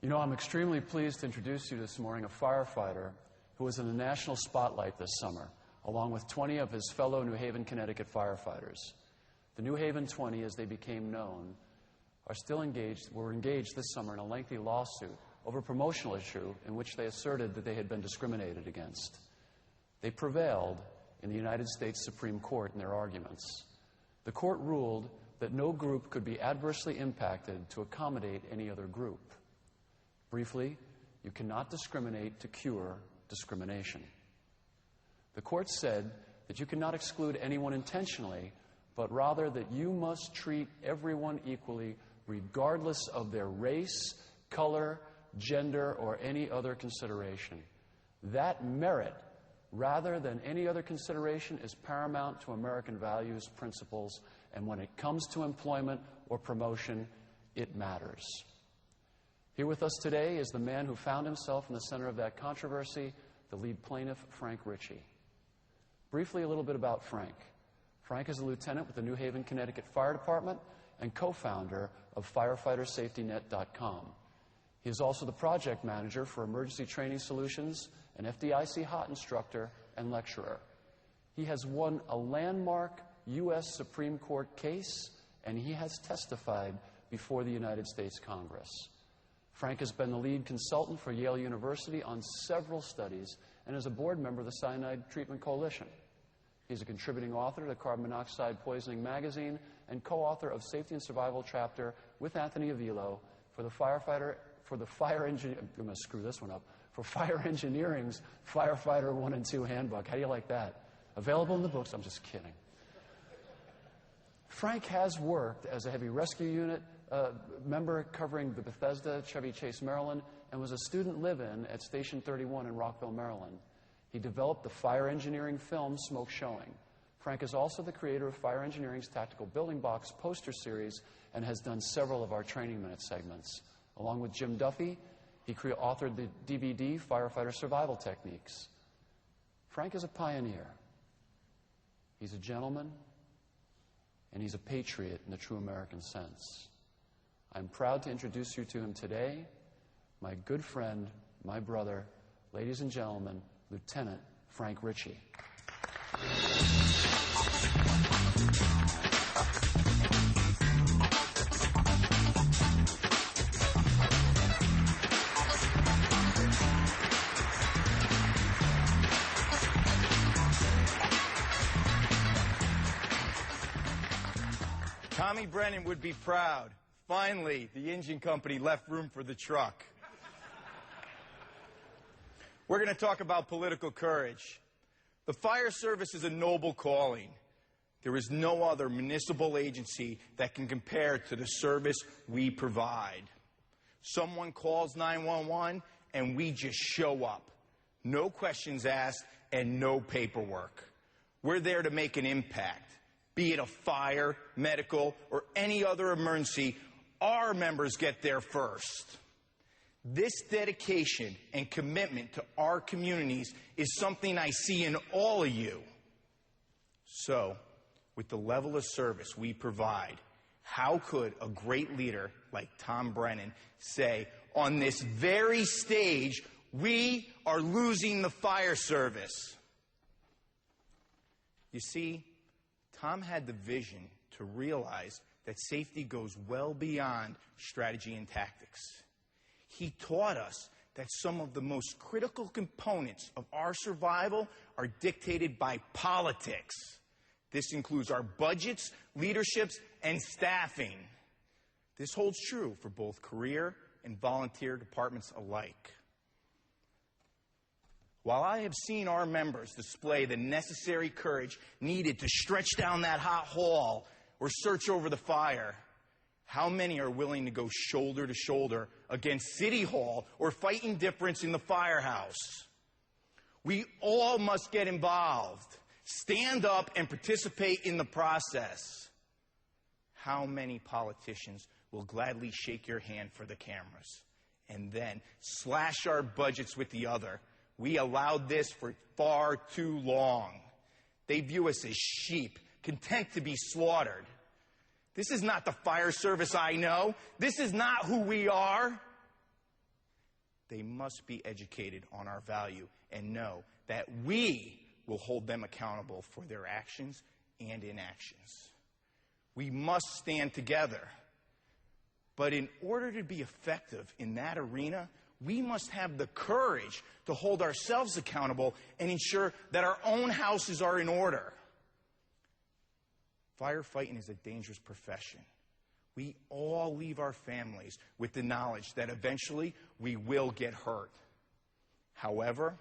You know, I'm extremely pleased to introduce you this morning a firefighter who was in the national spotlight this summer, along with 20 of his fellow New Haven, Connecticut firefighters. The New Haven 20, as they became known, were engaged this summer in a lengthy lawsuit over a promotional issue in which they asserted that they had been discriminated against. They prevailed in the United States Supreme Court in their arguments. The court ruled that no group could be adversely impacted to accommodate any other group. Briefly, you cannot discriminate to cure discrimination. The court said that you cannot exclude anyone intentionally, but rather that you must treat everyone equally regardless of their race, color, gender, or any other consideration. That merit, rather than any other consideration, is paramount to American values, principles, and when it comes to employment or promotion, it matters. Here with us today is the man who found himself in the center of that controversy, the lead plaintiff, Frank Ricci. Briefly, a little bit about Frank. Frank is a lieutenant with the New Haven, Connecticut Fire Department and co-founder of firefightersafetynet.com. He is also the project manager for Emergency Training Solutions, an FDIC hot instructor and lecturer. He has won a landmark U.S. Supreme Court case, and he has testified before the United States Congress. Frank has been the lead consultant for Yale University on several studies and is a board member of the Cyanide Treatment Coalition. He's a contributing author to the Carbon Monoxide Poisoning magazine and co-author of Safety and Survival chapter with Anthony Avilo for the Fire Engineering's Firefighter 1 and 2 Handbook. How do you like that? Available in the books. I'm just kidding. Frank has worked as a heavy rescue unit member covering the Bethesda, Chevy Chase, Maryland, and was a student live-in at Station 31 in Rockville, Maryland. He developed the fire engineering film Smoke Showing. Frank is also the creator of Fire Engineering's Tactical Building Box poster series and has done several of our Training Minute segments. Along with Jim Duffy, he authored the DVD Firefighter Survival Techniques. Frank is a pioneer. He's a gentleman, and he's a patriot in the true American sense. I'm proud to introduce you to him today, my good friend, my brother, ladies and gentlemen, Lieutenant Frank Ricci. Tommy Brennan would be proud. Finally, the engine company left room for the truck. We're going to talk about political courage. The fire service is a noble calling. There is no other municipal agency that can compare to the service we provide. Someone calls 911 and we just show up. No questions asked and no paperwork. We're there to make an impact. Be it a fire, medical, or any other emergency, our members get there first. This dedication and commitment to our communities is something I see in all of you. So, with the level of service we provide, how could a great leader like Tom Brennan say, on this very stage, we are losing the fire service? You see, Tom had the vision to realize that safety goes well beyond strategy and tactics. He taught us that some of the most critical components of our survival are dictated by politics. This includes our budgets, leaderships, and staffing. This holds true for both career and volunteer departments alike. While I have seen our members display the necessary courage needed to stretch down that hot hall or search over the fire, how many are willing to go shoulder to shoulder against City Hall or fight indifference in the firehouse? We all must get involved, stand up, and participate in the process. How many politicians will gladly shake your hand for the cameras and then slash our budgets with the other? We allowed this for far too long. They view us as sheep, content to be slaughtered. This is not the fire service I know. This is not who we are. they must be educated on our value and know that we will hold them accountable for their actions and inactions. We must stand together. But in order to be effective in that arena, we must have the courage to hold ourselves accountable and ensure that our own houses are in order. Firefighting is a dangerous profession. We all leave our families with the knowledge that eventually we will get hurt. However,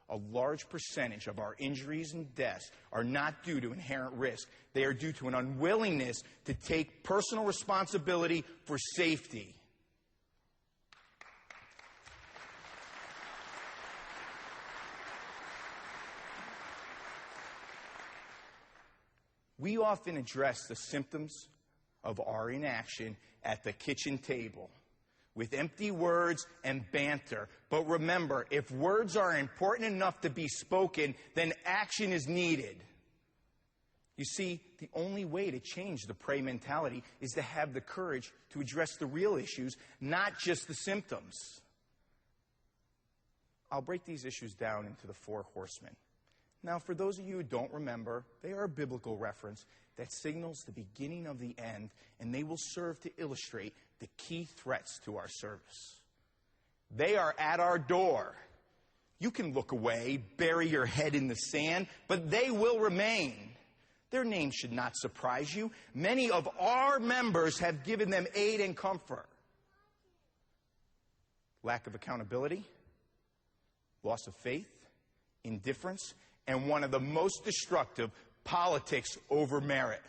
a large percentage of our injuries and deaths are not due to inherent risk. They are due to an unwillingness to take personal responsibility for safety. We often address the symptoms of our inaction at the kitchen table with empty words and banter. But remember, if words are important enough to be spoken, then action is needed. You see, the only way to change the prey mentality is to have the courage to address the real issues, not just the symptoms. I'll break these issues down into the 4 horsemen. Now, for those of you who don't remember, they are a biblical reference that signals the beginning of the end, and they will serve to illustrate the key threats to our service. They are at our door. You can look away, bury your head in the sand, but they will remain. Their names should not surprise you. Many of our members have given them aid and comfort. Lack of accountability, loss of faith, indifference, and one of the most destructive, politics over merit.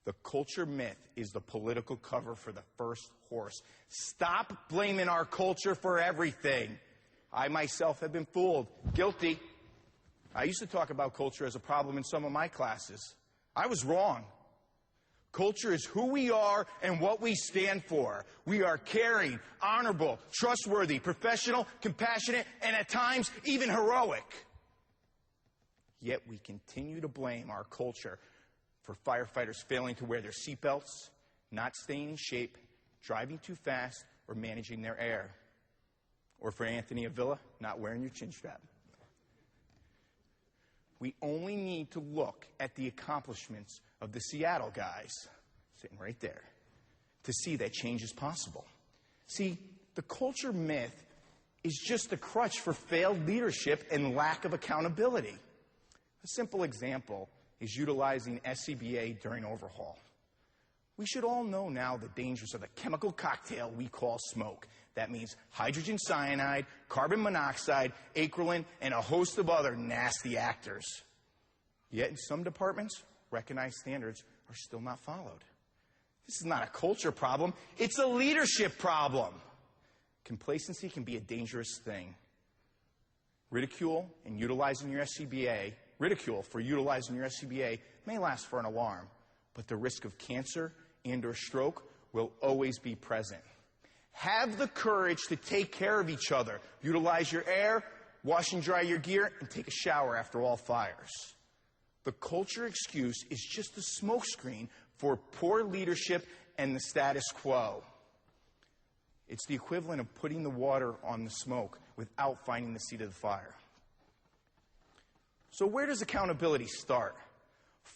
The culture myth is the political cover for the first horse. Stop blaming our culture for everything. I myself have been fooled. Guilty. I used to talk about culture as a problem in some of my classes. I was wrong. Culture is who we are and what we stand for. We are caring, honorable, trustworthy, professional, compassionate, and at times even heroic. Yet we continue to blame our culture for firefighters failing to wear their seatbelts, not staying in shape, driving too fast, or managing their air. Or for Anthony Avila, not wearing your chin strap. We only need to look at the accomplishments of the Seattle guys, sitting right there, to see that change is possible. See, the culture myth is just a crutch for failed leadership and lack of accountability. A simple example is utilizing SCBA during overhaul. We should all know now the dangers of the chemical cocktail we call smoke. That means hydrogen cyanide, carbon monoxide, acrolein, and a host of other nasty actors. Yet in some departments, recognized standards are still not followed. This is not a culture problem, it's a leadership problem. Complacency can be a dangerous thing. Ridicule for utilizing your SCBA may last for an alarm, but the risk of cancer and or stroke will always be present. Have the courage to take care of each other. Utilize your air, wash and dry your gear, and take a shower after all fires. The culture excuse is just a smokescreen for poor leadership and the status quo. It's the equivalent of putting the water on the smoke without finding the seat of the fire. So where does accountability start?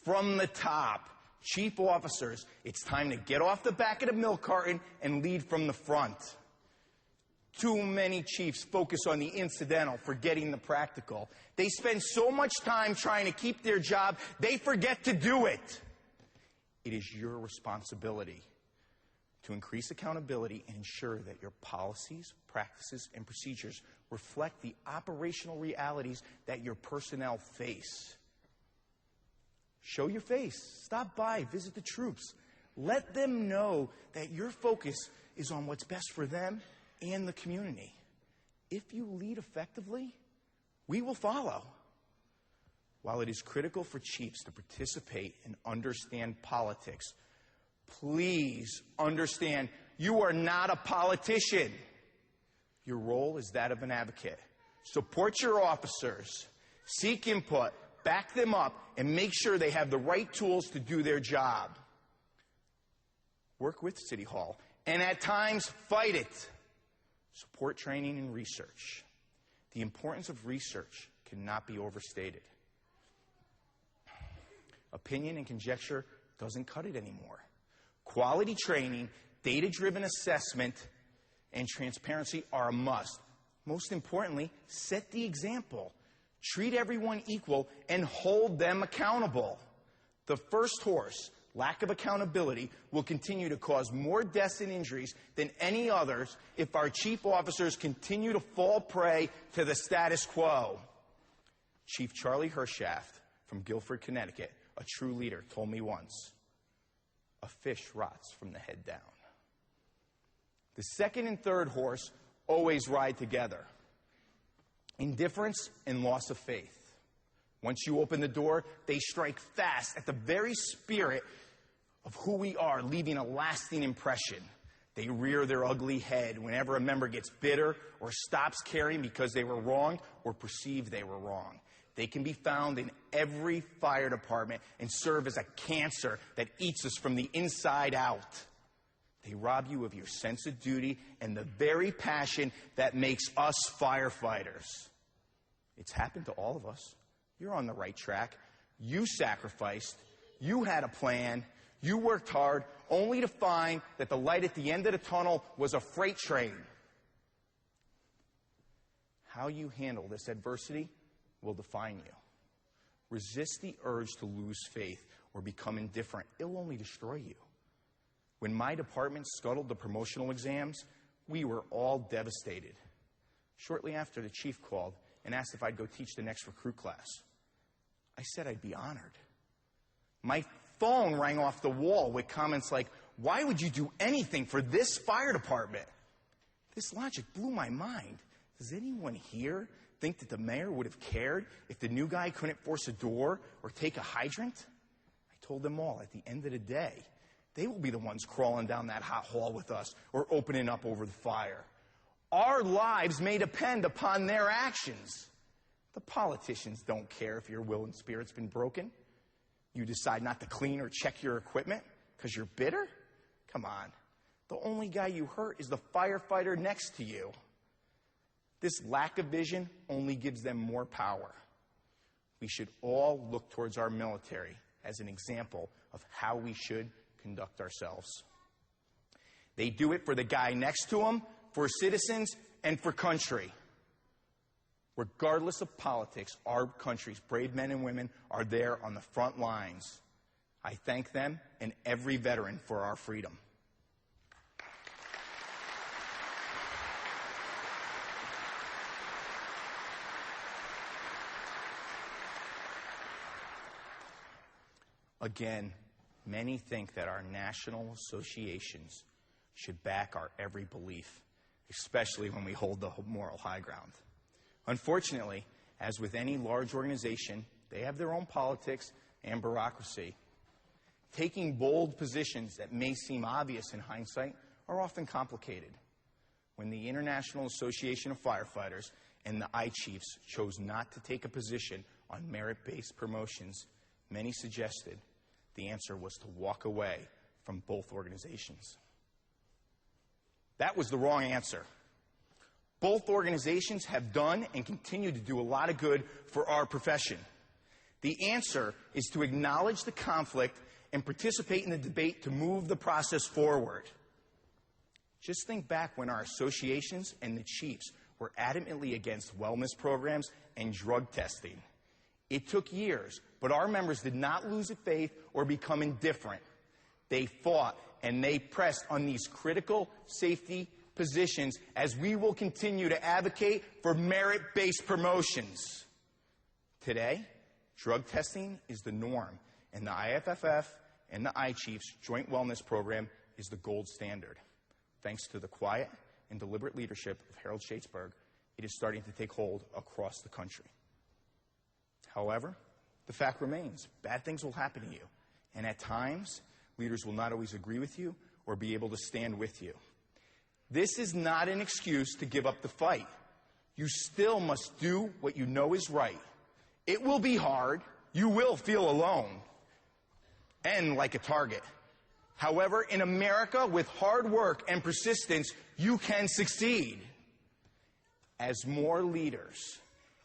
From the top. Chief officers, it's time to get off the back of the milk carton and lead from the front. Too many chiefs focus on the incidental, forgetting the practical. They spend so much time trying to keep their job, they forget to do it. It is your responsibility to increase accountability and ensure that your policies, practices, and procedures reflect the operational realities that your personnel face. Show your face. Stop by. Visit the troops. Let them know that your focus is on what's best for them and the community. If you lead effectively, we will follow. While it is critical for chiefs to participate and understand politics, please understand you are not a politician. Your role is that of an advocate. Support your officers. Seek input. Back them up and make sure they have the right tools to do their job. Work with City Hall and at times fight it. Support training and research. The importance of research cannot be overstated. Opinion and conjecture doesn't cut it anymore. Quality training, data-driven assessment, and transparency are a must. Most importantly, set the example. Treat everyone equal and hold them accountable. The first horse, lack of accountability, will continue to cause more deaths and injuries than any others if our chief officers continue to fall prey to the status quo. Chief Charlie Hershaft from Guilford, Connecticut, a true leader, told me once, "A fish rots from the head down." The second and third horse always ride together. Indifference and loss of faith. Once you open the door, they strike fast at the very spirit of who we are, leaving a lasting impression. They rear their ugly head whenever a member gets bitter or stops caring because they were wrong or perceive they were wrong. They can be found in every fire department and serve as a cancer that eats us from the inside out. They rob you of your sense of duty and the very passion that makes us firefighters. It's happened to all of us. You're on the right track. You sacrificed. You had a plan. You worked hard, only to find that the light at the end of the tunnel was a freight train. How you handle this adversity will define you. Resist the urge to lose faith or become indifferent. It'll only destroy you. When my department scuttled the promotional exams, we were all devastated. Shortly after, the chief called and asked if I'd go teach the next recruit class. I said I'd be honored. My phone rang off the wall with comments like, "Why would you do anything for this fire department?" This logic blew my mind. Does anyone here think that the mayor would have cared if the new guy couldn't force a door or take a hydrant? I told them all, at the end of the day, they will be the ones crawling down that hot hall with us or opening up over the fire. Our lives may depend upon their actions. The politicians don't care if your will and spirit's been broken. You decide not to clean or check your equipment because you're bitter? Come on. The only guy you hurt is the firefighter next to you. This lack of vision only gives them more power. We should all look towards our military as an example of how we should conduct ourselves. They do it for the guy next to them, for citizens, and for country. Regardless of politics, our country's brave men and women are there on the front lines. I thank them and every veteran for our freedom. Again, many think that our national associations should back our every belief, especially when we hold the moral high ground. Unfortunately, as with any large organization, they have their own politics and bureaucracy. Taking bold positions that may seem obvious in hindsight are often complicated. When the International Association of Firefighters and the I-Chiefs chose not to take a position on merit-based promotions, many suggested the answer was to walk away from both organizations. That was the wrong answer. Both organizations have done and continue to do a lot of good for our profession. The answer is to acknowledge the conflict and participate in the debate to move the process forward. Just think back when our associations and the chiefs were adamantly against wellness programs and drug testing. It took years, but our members did not lose faith or become indifferent. They fought and they pressed on these critical safety positions as we will continue to advocate for merit-based promotions. Today, drug testing is the norm, and the IFFF and the I-Chiefs Joint Wellness Program is the gold standard. Thanks to the quiet and deliberate leadership of Harold Shadesburg, it is starting to take hold across the country. However, the fact remains, bad things will happen to you, and at times, leaders will not always agree with you or be able to stand with you. This is not an excuse to give up the fight. You still must do what you know is right. It will be hard. You will feel alone and like a target. However, in America, with hard work and persistence, you can succeed. As more leaders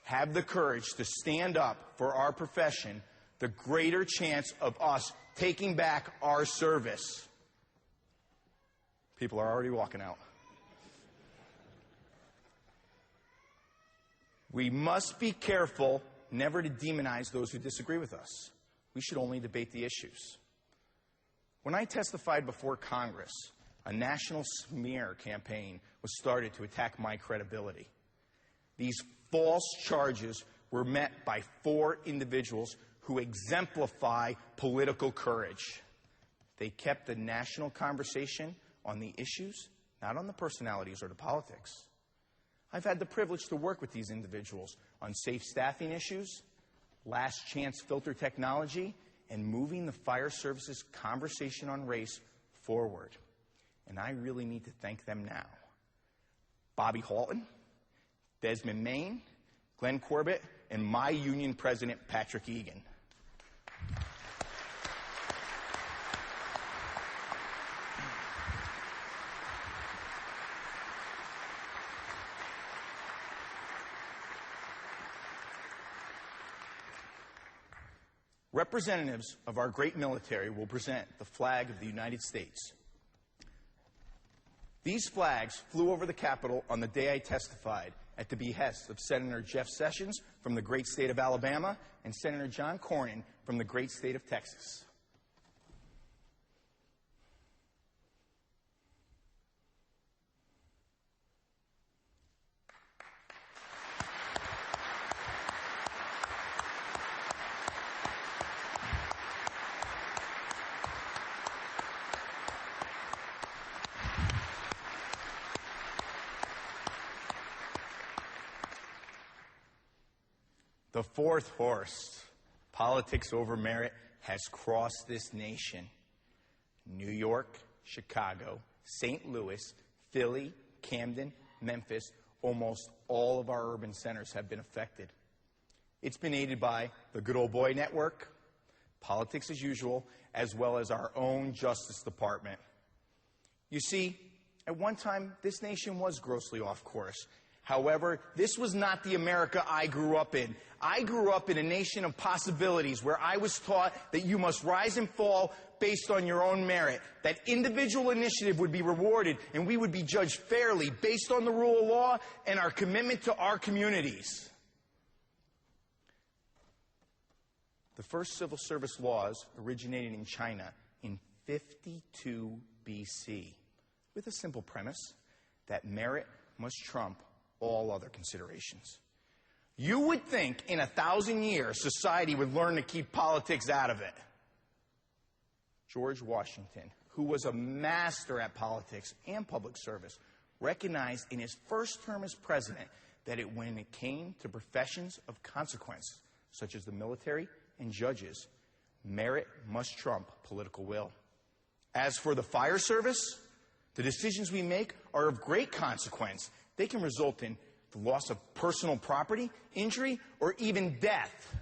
have the courage to stand up for our profession, the greater chance of us taking back our service. People are already walking out. We must be careful never to demonize those who disagree with us. We should only debate the issues. When I testified before Congress, a national smear campaign was started to attack my credibility. These false charges were met by 4 individuals who exemplify political courage. They kept the national conversation on the issues, not on the personalities or the politics. I've had the privilege to work with these individuals on safe staffing issues, last chance filter technology, and moving the fire service's conversation on race forward. And I really need to thank them now. Bobby Halton, Desmond Maine, Glenn Corbett, and my union president, Patrick Egan. Representatives of our great military will present the flag of the United States. These flags flew over the Capitol on the day I testified at the behest of Senator Jeff Sessions from the great state of Alabama and Senator John Cornyn from the great state of Texas. The fourth horse, politics over merit, has crossed this nation. New York, Chicago, St. Louis, Philly, Camden, Memphis, almost all of our urban centers have been affected. It's been aided by the Good Old Boy Network, politics as usual, as well as our own Justice Department. You see, at one time, this nation was grossly off course. However, this was not the America I grew up in. I grew up in a nation of possibilities where I was taught that you must rise and fall based on your own merit, that individual initiative would be rewarded, and we would be judged fairly based on the rule of law and our commitment to our communities. The first civil service laws originated in China in 52 BC with a simple premise that merit must trump all other considerations. You would think in 1,000 years society would learn to keep politics out of it. George Washington, who was a master at politics and public service, recognized in his first term as president that when it came to professions of consequence, such as the military and judges, merit must trump political will. As for the fire service, the decisions we make are of great consequence. They can result in the loss of personal property, injury, or even death.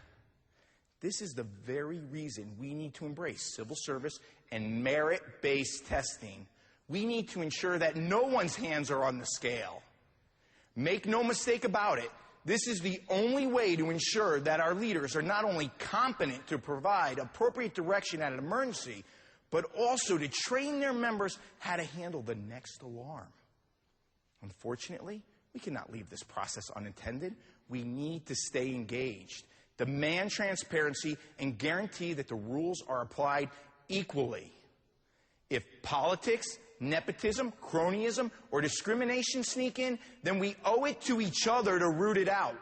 This is the very reason we need to embrace civil service and merit-based testing. We need to ensure that no one's hands are on the scale. Make no mistake about it, this is the only way to ensure that our leaders are not only competent to provide appropriate direction at an emergency, but also to train their members how to handle the next alarm. Unfortunately, we cannot leave this process unattended. We need to stay engaged, demand transparency, and guarantee that the rules are applied equally. If politics, nepotism, cronyism, or discrimination sneak in, then we owe it to each other to root it out.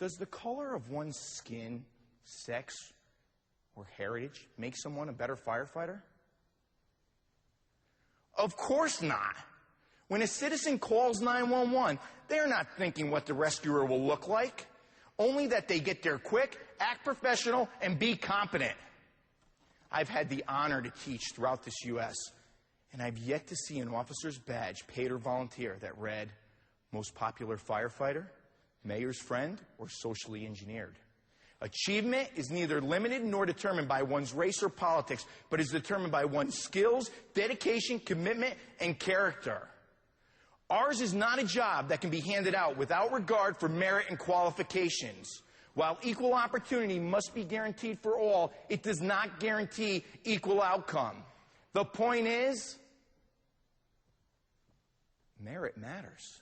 Does the color of one's skin, sex, or heritage make someone a better firefighter? Of course not. When a citizen calls 911, they're not thinking what the rescuer will look like, only that they get there quick, act professional, and be competent. I've had the honor to teach throughout this U.S., and I've yet to see an officer's badge, paid or volunteer, that read, most popular firefighter, mayor's friend, or socially engineered. Achievement is neither limited nor determined by one's race or politics, but is determined by one's skills, dedication, commitment, and character. Ours is not a job that can be handed out without regard for merit and qualifications. While equal opportunity must be guaranteed for all, it does not guarantee equal outcome. The point is, merit matters.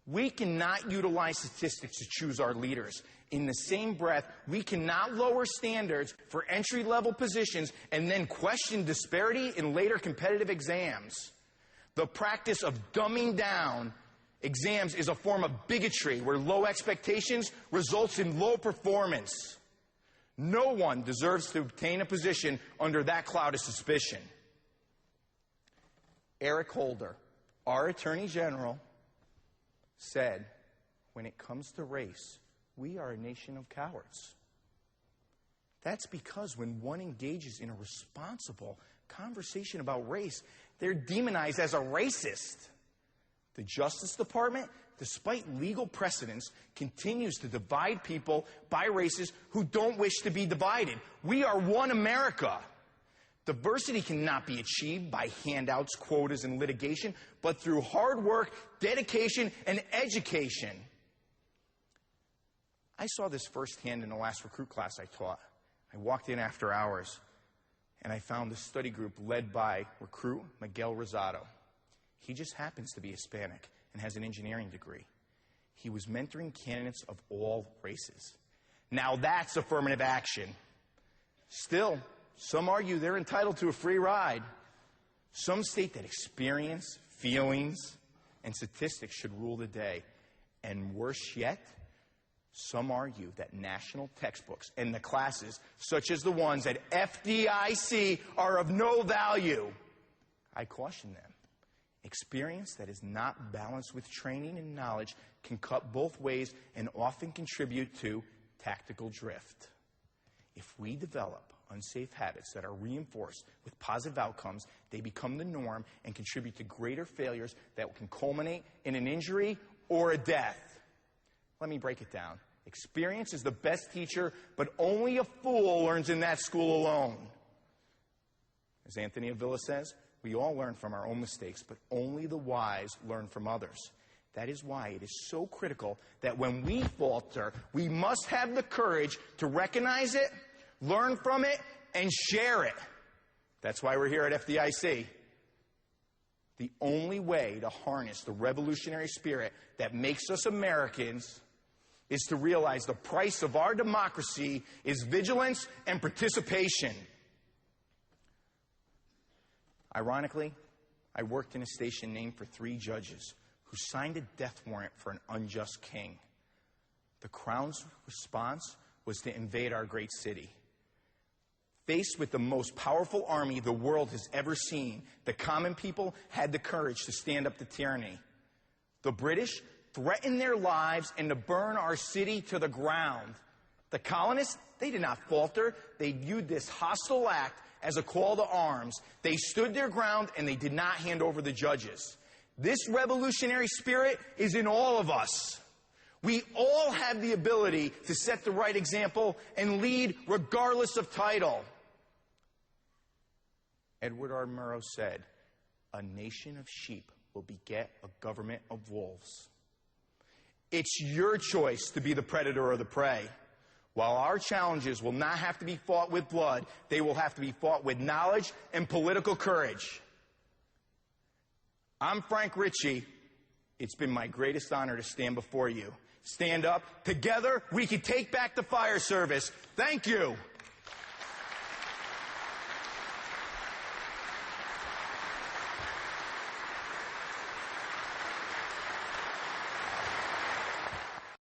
We cannot utilize statistics to choose our leaders. In the same breath, we cannot lower standards for entry-level positions and then question disparity in later competitive exams. The practice of dumbing down exams is a form of bigotry where low expectations results in low performance. No one deserves to obtain a position under that cloud of suspicion. Eric Holder, our Attorney General, said, when it comes to race, we are a nation of cowards. That's because when one engages in a responsible conversation about race, they're demonized as a racist. The Justice Department, despite legal precedents, continues to divide people by races who don't wish to be divided. We are one America. Diversity cannot be achieved by handouts, quotas, and litigation, but through hard work, dedication, and education. I saw this firsthand in the last recruit class I taught. I walked in after hours, and I found a study group led by recruit Miguel Rosado. He just happens to be Hispanic and has an engineering degree. He was mentoring candidates of all races. Now that's affirmative action. Still, some argue they're entitled to a free ride. Some state that experience, feelings, and statistics should rule the day. And worse yet, some argue that national textbooks and the classes, such as the ones at FDIC, are of no value. I caution them. Experience that is not balanced with training and knowledge can cut both ways and often contribute to tactical drift. If we develop unsafe habits that are reinforced with positive outcomes, they become the norm and contribute to greater failures that can culminate in an injury or a death. Let me break it down. Experience is the best teacher, but only a fool learns in that school alone. As Anthony Avila says, we all learn from our own mistakes, but only the wise learn from others. That is why it is so critical that when we falter, we must have the courage to recognize it, learn from it, and share it. That's why we're here at FDIC. The only way to harness the revolutionary spirit that makes us Americans is to realize the price of our democracy is vigilance and participation. Ironically, I worked in a station named for 3 judges who signed a death warrant for an unjust king. The Crown's response was to invade our great city. Faced with the most powerful army the world has ever seen, the common people had the courage to stand up to tyranny. The British threatened their lives and to burn our city to the ground. The colonists, they did not falter. They viewed this hostile act as a call to arms. They stood their ground and they did not hand over the judges. This revolutionary spirit is in all of us. We all have the ability to set the right example and lead regardless of title. Edward R. Murrow said, "A nation of sheep will beget a government of wolves." It's your choice to be the predator or the prey. While our challenges will not have to be fought with blood, they will have to be fought with knowledge and political courage. I'm Frank Ricci. It's been my greatest honor to stand before you. Stand up. Together, we can take back the fire service. Thank you.